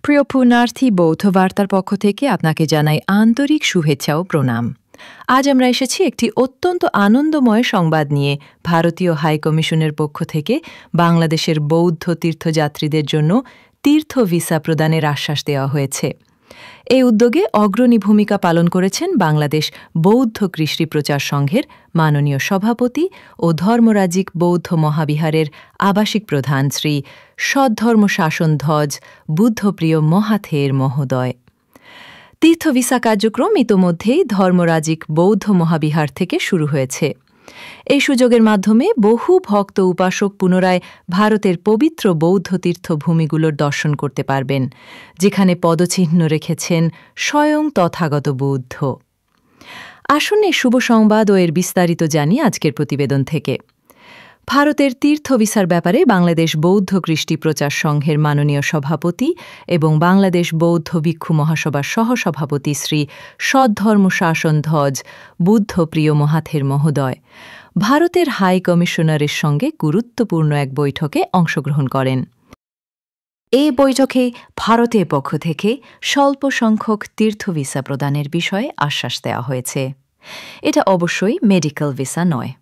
প্রিয় পুণ্যার্থী বৌদ্ধ বার্তার পক্ষ থেকে আপনাকে জানাই আন্তরিক শুভেচ্ছা ও প্রণাম। আজ আমরা এসেছি একটি অত্যন্ত আনন্দময় সংবাদ নিয়ে। ভারতীয় হাইকমিশনের পক্ষ থেকে বাংলাদেশের বৌদ্ধ তীর্থযাত্রীদের জন্য তীর্থ ভিসা প্রদানের আশ্বাস দেওয়া হয়েছে। এই উদ্যোগে অগ্রণী ভূমিকা পালন করেছেন বাংলাদেশ বৌদ্ধ কৃষ্টি প্রচার সংঘের মাননীয় সভাপতি ও ধর্মরাজিক বৌদ্ধ মহাবিহারের আবাসিক প্রধান শ্রী সদ্ধর্ম শাসন ধ্বজ বুদ্ধপ্রিয় মহাথের মহোদয়। তীর্থ ভিসা কার্যক্রম ইতোমধ্যেই ধর্মরাজিক বৌদ্ধ মহাবিহার থেকে শুরু হয়েছে। এই সুযোগের মাধ্যমে বহু ভক্ত উপাসক পুনরায় ভারতের পবিত্র বৌদ্ধ তীর্থভূমিগুলোর দর্শন করতে পারবেন, যেখানে পদচিহ্ন রেখেছেন স্বয়ং তথাগত বুদ্ধ। আসুন এই শুভ সংবাদ ও এর বিস্তারিত জানি আজকের প্রতিবেদন থেকে। ভারতের তীর্থ ভিসার ব্যাপারে বাংলাদেশ বৌদ্ধ কৃষ্টি প্রচার সংঘের মাননীয় সভাপতি এবং বাংলাদেশ বৌদ্ধ ভিক্ষু মহাসভার সহসভাপতি শ্রী সদ্ধর্ম শাসন ধ্বজ বুদ্ধপ্রিয় মহাথের মহোদয় ভারতের হাই কমিশনারের সঙ্গে গুরুত্বপূর্ণ এক বৈঠকে অংশগ্রহণ করেন। এই বৈঠকে ভারতের পক্ষ থেকে স্বল্প সংখ্যক তীর্থ ভিসা প্রদানের বিষয়ে আশ্বাস দেওয়া হয়েছে। এটা অবশ্যই মেডিকেল ভিসা নয়।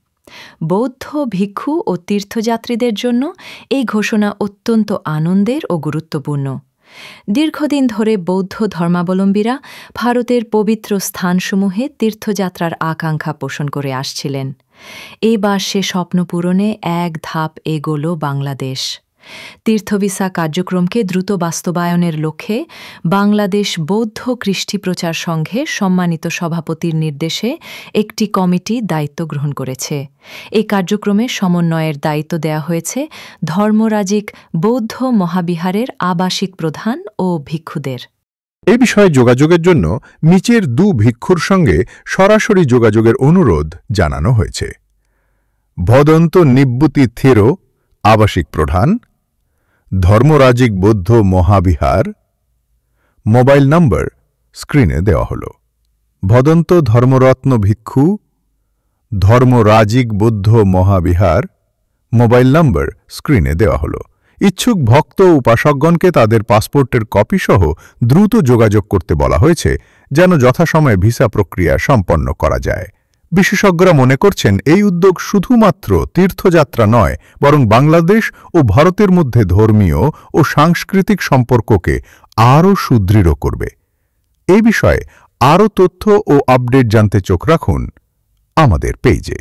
বৌদ্ধ ভিক্ষু ও তীর্থযাত্রীদের জন্য এই ঘোষণা অত্যন্ত আনন্দের ও গুরুত্বপূর্ণ। দীর্ঘদিন ধরে বৌদ্ধ ধর্মাবলম্বীরা ভারতের পবিত্র স্থানসমূহে তীর্থযাত্রার আকাঙ্ক্ষা পোষণ করে আসছিলেন। এবার সে স্বপ্ন পূরণে এক ধাপ এগোল বাংলাদেশ। তীর্থভিসা কার্যক্রমকে দ্রুত বাস্তবায়নের লক্ষ্যে বাংলাদেশ বৌদ্ধ কৃষ্টি প্রচার সংঘে সম্মানিত সভাপতির নির্দেশে একটি কমিটি দায়িত্ব গ্রহণ করেছে। এই কার্যক্রমে সমন্বয়ের দায়িত্ব দেওয়া হয়েছে ধর্মরাজিক বৌদ্ধ মহাবিহারের আবাসিক প্রধান ও ভিক্ষুদের। এ বিষয়ে যোগাযোগের জন্য নিচের দু ভিক্ষুর সঙ্গে সরাসরি যোগাযোগের অনুরোধ জানানো হয়েছে। ভদন্ত নিব্বুতি থেরো, আবাসিক প্রধান, ধর্মরাজিক বৌদ্ধ মহাবিহার। মোবাইল নম্বর স্ক্রিনে দেওয়া হল। ভদন্ত ধর্মরত্ন ভিক্ষু, ধর্মরাজিক বৌদ্ধ মহাবিহার। মোবাইল নম্বর স্ক্রিনে দেওয়া হল। ইচ্ছুক ভক্ত উপাসকগণকে তাদের পাসপোর্টের কপি সহ দ্রুত যোগাযোগ করতে বলা হয়েছে, যেন যথাসময়ে ভিসা প্রক্রিয়া সম্পন্ন করা যায়। বিশেষজ্ঞরা মনে করছেন এই উদ্যোগ শুধুমাত্র তীর্থযাত্রা নয়, বরং বাংলাদেশ ও ভারতের মধ্যে ধর্মীয় ও সাংস্কৃতিক সম্পর্ককে আরও সুদৃঢ় করবে। এই বিষয়ে আরও তথ্য ও আপডেট জানতে চোখ রাখুন আমাদের পেজে।